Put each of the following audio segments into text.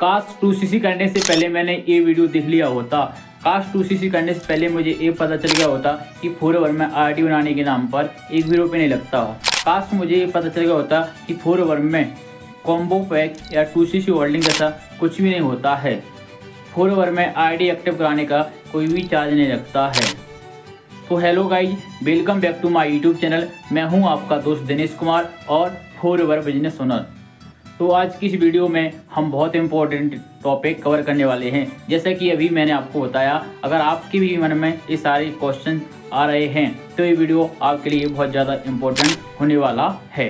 काश 2cc करने से पहले मैंने ये वीडियो देख लिया होता। काश 2cc करने से पहले मुझे ये पता चल गया होता कि फोरएवर में आईडी बनाने के नाम पर 1 भी रुपये नहीं लगता। काश मुझे ये पता चल गया होता कि फोरएवर में कॉम्बो पैक या 2cc होल्डिंग जैसा कुछ भी नहीं होता है। फोरएवर में आईडी एक्टिव कराने का कोई भी चार्ज नहीं लगता है। तो hello guys, welcome back to my YouTube channel. मैं हूं आपका दोस्त दिनेश कुमार और फोरएवर बिजनेस ओनर। तो आज की इस वीडियो में हम बहुत इंपॉर्टेंट टॉपिक कवर करने वाले हैं। जैसा कि अभी मैंने आपको बताया, अगर आपके भी मन में ये सारे क्वेश्चन आ रहे हैं तो ये वीडियो आपके लिए बहुत ज़्यादा इम्पोर्टेंट होने वाला है।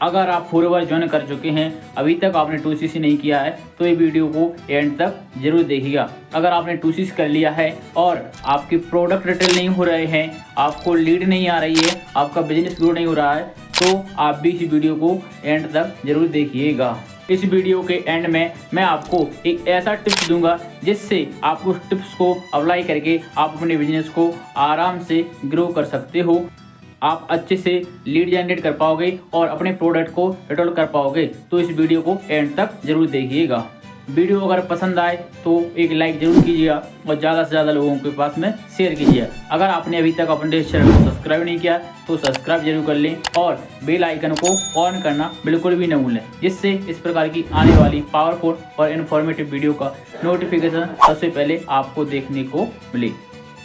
अगर आप फोरएवर ज्वाइन कर चुके हैं, अभी तक आपने 2cc नहीं किया है, तो ये वीडियो को एंड तक जरूर देखिएगा। अगर आपने 2cc कर लिया है और आपके प्रोडक्ट रिटेल नहीं हो रहे हैं, आपको लीड नहीं आ रही है, आपका बिजनेस ग्रो नहीं हो रहा है, तो आप भी इस वीडियो को एंड तक जरूर देखिएगा। इस वीडियो के एंड में मैं आपको एक ऐसा टिप्स दूंगा जिससे आप उस टिप्स को अप्लाई करके आप अपने बिजनेस को आराम से ग्रो कर सकते हो। आप अच्छे से लीड जनरेट कर पाओगे और अपने प्रोडक्ट को रिटेल कर पाओगे। तो इस वीडियो को एंड तक जरूर देखिएगा। वीडियो अगर पसंद आए तो एक लाइक जरूर कीजिएगा और ज़्यादा से ज़्यादा लोगों के पास में शेयर कीजिए। अगर आपने अभी तक अपने चैनल को सब्सक्राइब नहीं किया तो सब्सक्राइब जरूर कर लें और बेल आइकन को ऑन करना बिल्कुल भी न भूलें, जिससे इस प्रकार की आने वाली पावरफुल और इन्फॉर्मेटिव वीडियो का नोटिफिकेशन सबसे पहले आपको देखने को मिले।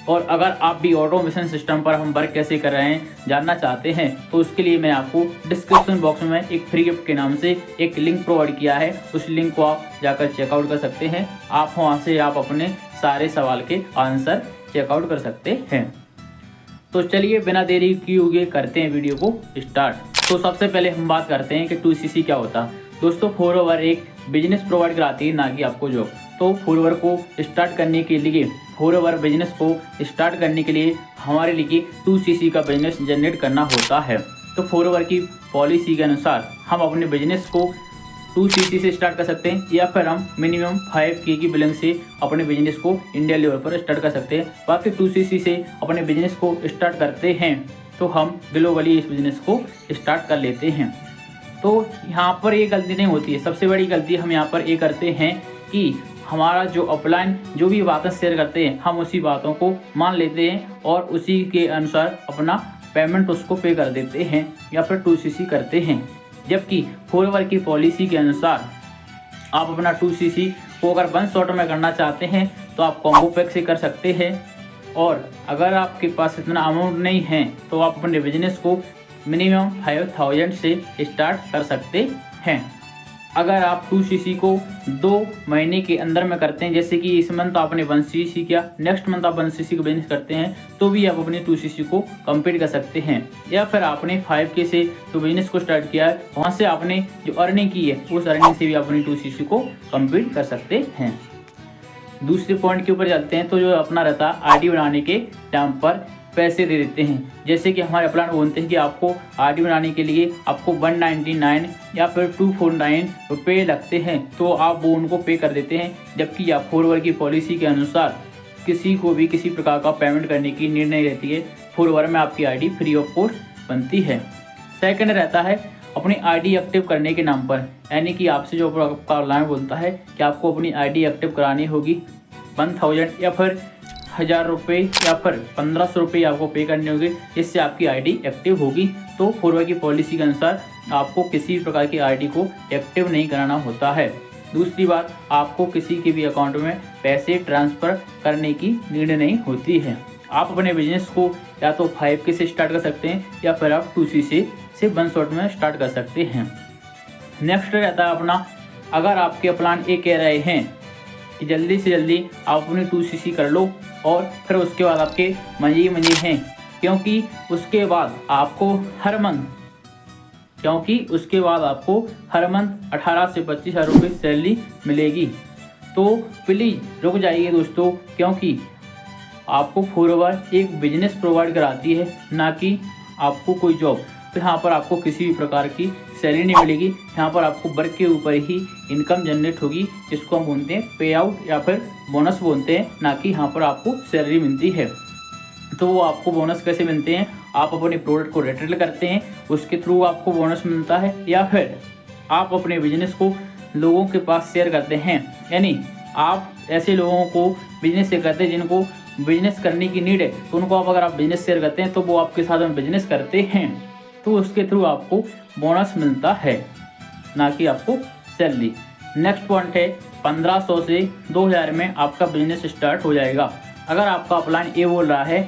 और अगर आप भी ऑटोमेशन सिस्टम पर हम वर्क कैसे कर रहे हैं जानना चाहते हैं तो उसके लिए मैं आपको डिस्क्रिप्शन बॉक्स में एक फ्री गिफ्ट के नाम से एक लिंक प्रोवाइड किया है। उस लिंक को आप जाकर चेकआउट कर सकते हैं। आप वहां से आप अपने सारे सवाल के आंसर चेकआउट कर सकते हैं। तो चलिए बिना देरी किए हुए करते हैं वीडियो को स्टार्ट। तो सबसे पहले हम बात करते हैं कि 2cc क्या होता है। दोस्तों, फोरएवर एक बिजनेस प्रोवाइड कराती है, ना कि आपको जॉब। तो फोरएवर को स्टार्ट करने के लिए, फोरएवर बिजनेस को स्टार्ट करने के लिए हमारे लिए 2cc का बिजनेस जनरेट करना होता है। तो फोरएवर की पॉलिसी के अनुसार हम अपने बिजनेस को 2cc से स्टार्ट कर सकते हैं या फिर हम मिनिमम 5K की बिलिंग से अपने बिजनेस को इंडिया लेवल पर स्टार्ट कर सकते हैं। बाकी 2cc से अपने बिजनेस को स्टार्ट करते हैं तो हम ग्लोबली इस बिजनेस को स्टार्ट कर लेते हैं। तो यहाँ पर ये गलती नहीं होती है। सबसे बड़ी गलती हम यहाँ पर ये करते हैं कि हमारा जो अपलाइन जो भी बातें शेयर करते हैं हम उसी बातों को मान लेते हैं और उसी के अनुसार अपना पेमेंट उसको पे कर देते हैं या फिर 2cc करते हैं। जबकि फोरएवर की पॉलिसी के अनुसार आप अपना 2cc को अगर 1 शॉट में करना चाहते हैं तो आप कॉम्बो पैक से कर सकते हैं। और अगर आपके पास इतना अमाउंट नहीं है तो आप अपने बिजनेस को मिनिमम 5000 से स्टार्ट कर सकते हैं। अगर आप 2cc को 2 महीने के अंदर में करते हैं, जैसे कि इस मंथ आपने 1cc किया, नेक्स्ट मंथ आप 1cc का बिजनेस करते हैं, तो भी आप अपने 2cc को कंप्लीट कर सकते हैं। या फिर आपने 5K से जो बिजनेस को स्टार्ट किया है वहाँ से आपने जो अर्निंग की है उस अर्निंग से भी अपनी 2cc को कंप्लीट कर सकते हैं। दूसरे पॉइंट के ऊपर चलते हैं। तो जो अपना रहता है आईडी बनाने के टाइम पर पैसे दे देते हैं। जैसे कि हमारे प्लान बोलते हैं कि आपको आईडी बनाने के लिए आपको 199 या फिर 249 रुपये लगते हैं, तो आप वो उनको पे कर देते हैं। जबकि आप फोरएवर की पॉलिसी के अनुसार किसी को भी किसी प्रकार का पेमेंट करने की नीड नहीं रहती है। फोरएवर में आपकी आईडी फ्री ऑफ कॉस्ट बनती है। सेकंड रहता है अपनी आईडी एक्टिव करने के नाम पर, यानी कि आपसे जो आपका प्लान बोलता है कि आपको अपनी आईडी एक्टिव करानी होगी 1000 या फिर 1000 रुपये या फिर 1500 रुपये आपको पे करने होंगे, जिससे आपकी आईडी एक्टिव होगी। तो फोरएवर की पॉलिसी के अनुसार आपको किसी प्रकार की आईडी को एक्टिव नहीं कराना होता है। दूसरी बात, आपको किसी के भी अकाउंट में पैसे ट्रांसफ़र करने की नीड नहीं होती है। आप अपने बिजनेस को या तो 5K से स्टार्ट कर सकते हैं या फिर आप 2cc से 1 शॉट में स्टार्ट कर सकते हैं। नेक्स्ट रहता है अपना, अगर आपके प्लान ये कह रहे हैं कि जल्दी से जल्दी आप अपनी 2cc कर लो और फिर उसके बाद आपके मजे हैं, क्योंकि उसके बाद आपको हर मंथ 18 से 25 हज़ार रुपये सैलरी मिलेगी। तो प्लीज़ रुक जाइए दोस्तों, क्योंकि आपको फोरएवर एक बिजनेस प्रोवाइड कराती है, ना कि आपको कोई जॉब। तो यहाँ पर आपको किसी भी प्रकार की सैलरी नहीं मिलेगी। यहाँ पर आपको वर्क के ऊपर ही इनकम जनरेट होगी, जिसको हम बोलते हैं पे आउट या फिर बोनस बोलते हैं, ना कि यहाँ पर आपको सैलरी मिलती है। तो वो आपको बोनस कैसे मिलते हैं, आप अपने प्रोडक्ट को रिटेल करते हैं उसके थ्रू आपको बोनस मिलता है, या फिर आप अपने बिजनेस को लोगों के पास शेयर करते हैं, यानी आप ऐसे लोगों को बिजनेस शेयर करते हैं जिनको बिजनेस करने की नीड है, तो उनको अगर आप बिजनेस शेयर करते हैं तो वो आपके साथ में बिजनेस करते हैं, तो उसके थ्रू आपको बोनस मिलता है, ना कि आपको सैलरी। नेक्स्ट पॉइंट है 1500 से 2000 में आपका बिजनेस स्टार्ट हो जाएगा। अगर आपका अपलाइन ये बोल रहा है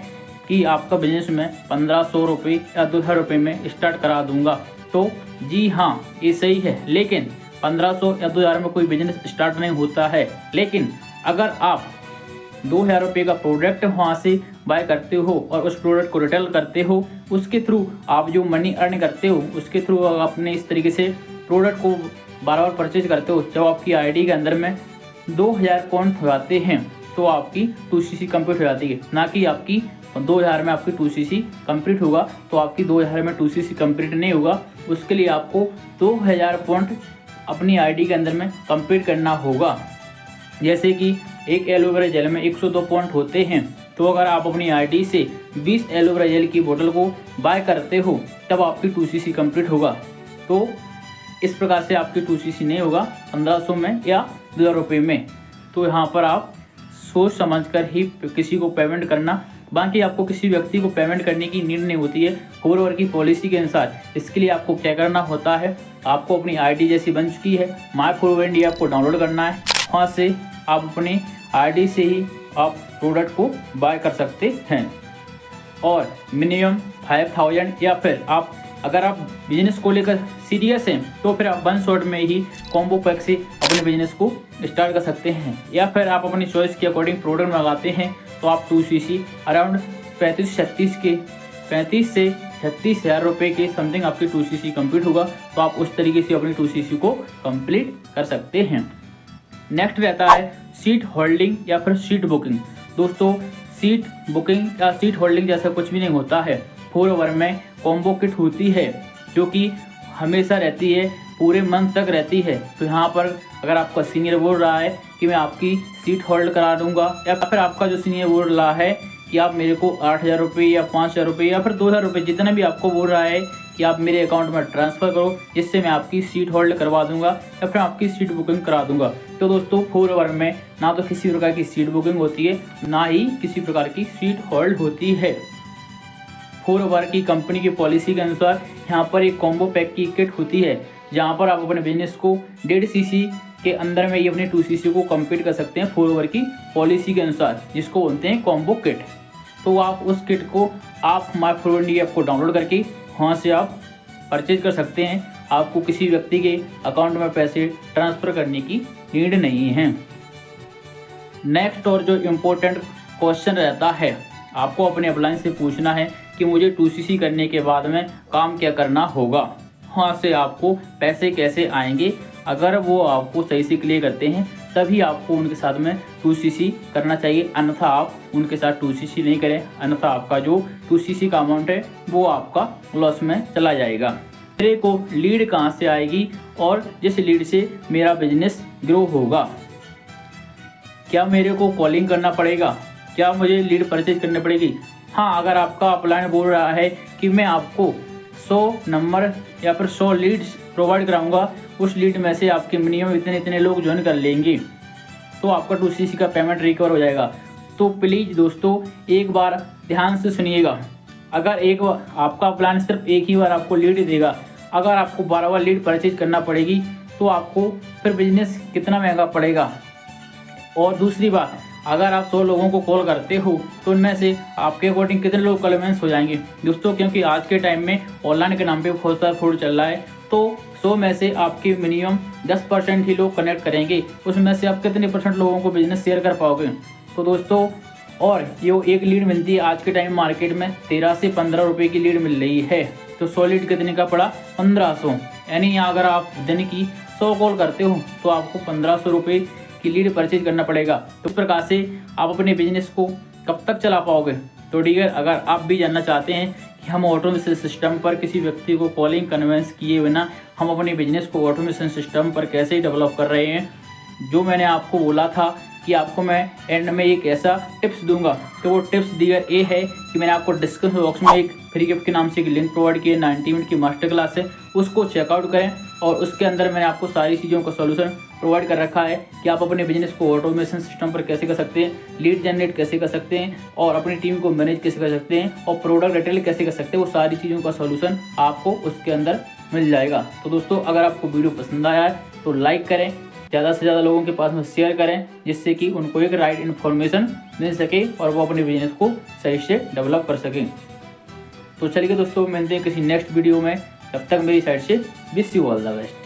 कि आपका बिजनेस में 1500 रुपये या 2000 रुपये में स्टार्ट करा दूंगा, तो जी हाँ, ये सही है, लेकिन 1500 या 2000 में कोई बिजनेस स्टार्ट नहीं होता है। लेकिन अगर आप 2000 रुपये का प्रोडक्ट वहाँ से बाय करते हो और उस प्रोडक्ट को रिटेल करते हो, उसके थ्रू आप जो मनी अर्न करते हो, उसके थ्रू अपने इस तरीके से प्रोडक्ट को बार बार परचेज करते हो, जब आपकी आईडी के अंदर में 2000 पॉइंट हो जाते हैं तो आपकी 2cc कंप्लीट हो जाती है, ना कि आपकी 2000 में आपकी 2cc कंप्लीट होगा तो आपकी 2000 में 2cc कंप्लीट नहीं होगा। उसके लिए आपको 2000 पॉइंट अपनी आईडी के अंदर में कंप्लीट करना होगा। जैसे कि एक एलोवेरा जेल में 102 पॉइंट होते हैं, तो अगर आप अपनी आईडी से 20 एलोवेरा जेल की बोतल को बाय करते हो तब आपकी 2cc कंप्लीट होगा। तो इस प्रकार से आपकी 2cc नहीं होगा 1500 में या 2000 रुपये में। तो यहाँ पर आप सोच समझकर ही किसी को पेमेंट करना, बाकी आपको किसी व्यक्ति को पेमेंट करने की नीड नहीं होती है फोरवर की पॉलिसी के अनुसार। इसके लिए आपको क्या करना होता है, आपको अपनी आईडी जैसी बन चुकी है माय फोरवर इंडिया आपको डाउनलोड करना है, वहाँ से आप अपनी आईडी से ही आप प्रोडक्ट को बाय कर सकते हैं। और मिनिमम 5000 या फिर आप अगर आप बिजनेस को लेकर सीरियस हैं तो फिर आप 1 शॉट में ही कॉम्बो पैक से अपने बिजनेस को स्टार्ट कर सकते हैं। या फिर आप अपनी चॉइस के अकॉर्डिंग प्रोडक्ट मंगाते हैं तो आप 2cc अराउंड 35 से 36 हज़ार रुपये के समथिंग आपकी 2cc कंप्लीट होगा, तो आप उस तरीके से अपनी 2cc को कंप्लीट कर सकते हैं। नेक्स्ट रहता है सीट होल्डिंग या फिर सीट बुकिंग। दोस्तों, सीट बुकिंग या सीट होल्डिंग जैसा कुछ भी नहीं होता है। फोरवर में कॉम्बो किट होती है जो कि हमेशा रहती है, पूरे मंथ तक रहती है। तो यहाँ पर अगर आपका सीनियर बोल रहा है कि मैं आपकी सीट होल्ड करा दूंगा, या फिर आपका जो सीनियर बोल रहा है कि आप मेरे को 8000 रुपये या 5000 रुपये या फिर 2000 रुपये, जितना भी आपको बोल रहा है कि आप मेरे अकाउंट में ट्रांसफ़र करो जिससे मैं आपकी सीट होल्ड करवा दूंगा या फिर आपकी सीट बुकिंग करा दूंगा। तो दोस्तों, फोरवर में ना तो किसी प्रकार की सीट बुकिंग होती है, ना ही किसी प्रकार की सीट होल्ड होती है। फोरवर की कंपनी की पॉलिसी के अनुसार यहाँ पर एक कॉम्बो पैक की किट होती है, जहाँ पर आप अपने बिजनेस को 1.5cc के अंदर में ये अपने 2cc को कंप्लीट कर सकते हैं फोरवर की पॉलिसी के अनुसार, जिसको बोलते हैं कॉम्बो किट। तो आप उस किट को आप माय फोरवर इंडिया ऐप को डाउनलोड करके वहाँ से आप परचेज कर सकते हैं। आपको किसी व्यक्ति के अकाउंट में पैसे ट्रांसफ़र करने की नीड नहीं है। नेक्स्ट और जो इम्पोर्टेंट क्वेश्चन रहता है, आपको अपने अपलाइन से पूछना है कि मुझे 2cc करने के बाद में काम क्या करना होगा, वहाँ से आपको पैसे कैसे आएंगे। अगर वो आपको सही से क्लियर करते हैं तभी आपको उनके साथ में 2cc करना चाहिए, अन्यथा आप उनके साथ 2cc नहीं करें, अन्यथा आपका जो 2cc का अमाउंट है वो आपका लॉस में चला जाएगा। मेरे को लीड कहाँ से आएगी और जिस लीड से मेरा बिजनेस ग्रो होगा, क्या मेरे को कॉलिंग करना पड़ेगा, क्या मुझे लीड परचेज करनी पड़ेगी? हाँ, अगर आपका अपलाइन बोल रहा है कि मैं आपको 100 नंबर या फिर 100 लीड्स प्रोवाइड कराऊंगा, उस लीड में से आपके मिनिमम इतने लोग ज्वाइन कर लेंगे तो आपका 2cc का पेमेंट रिकवर हो जाएगा। तो प्लीज़ दोस्तों, एक बार ध्यान से सुनिएगा। अगर एक बार आपका प्लान सिर्फ एक ही बार आपको लीड देगा, अगर आपको 12 बार लीड परचेज करना पड़ेगी तो आपको फिर बिजनेस कितना महंगा पड़ेगा। और दूसरी बात, अगर आप 100 लोगों को कॉल करते हो तो उनमें से आपके अकॉर्डिंग कितने लोग कन्विंस हो जाएंगे दोस्तों? क्योंकि आज के टाइम में ऑनलाइन के नाम पे बहुत सारा फ्रॉड चल रहा है, तो 100 में से आपके मिनिमम 10% ही लोग कनेक्ट करेंगे, उसमें से आप कितने % लोगों को बिजनेस शेयर कर पाओगे? तो दोस्तों, और ये एक लीड मिलती है आज के टाइम मार्केट में 13 से 15 रुपये की लीड मिल रही है। तो 100 लीड कितने का पड़ा? 1500। यानी अगर आप दिन की 100 कॉल करते हो तो आपको 1500 रुपये की लीड परचेज करना पड़ेगा। तो इस प्रकार से आप अपने बिजनेस को कब तक चला पाओगे? तो ठीक है, अगर आप भी जानना चाहते हैं कि हम ऑटोमेशन सिस्टम पर किसी व्यक्ति को कॉलिंग कन्वेंस किए बिना हम अपने बिजनेस को ऑटोमेशन सिस्टम पर कैसे डेवलप कर रहे हैं, जो मैंने आपको बोला था कि आपको मैं एंड में एक ऐसा टिप्स दूंगा। तो वो टिप्स दिया ये है कि मैंने आपको डिस्क्रिप्शन बॉक्स में एक फ्री गिफ्ट के नाम से एक लिंक प्रोवाइड किया, 90 मिनट की मास्टर क्लास है, उसको चेकआउट करें। और उसके अंदर मैंने आपको सारी चीज़ों का सॉल्यूशन प्रोवाइड कर रखा है कि आप अपने बिजनेस को ऑटोमेशन सिस्टम पर कैसे कर सकते हैं, लीड जनरेट कैसे कर सकते हैं, और अपनी टीम को मैनेज कैसे कर सकते हैं, और प्रोडक्ट रिटेल कैसे कर सकते हैं। वो सारी चीज़ों का सॉल्यूशन आपको उसके अंदर मिल जाएगा। तो दोस्तों, अगर आपको वीडियो पसंद आया है तो लाइक करें, ज़्यादा से ज़्यादा लोगों के पास में शेयर करें, जिससे कि उनको एक राइट इन्फॉर्मेशन मिल सके और वो अपने बिजनेस को सही से डेवलप कर सकें। तो चलिए दोस्तों, मिलते हैं किसी नेक्स्ट वीडियो में। तब तक मेरी साइड से wish you all the best.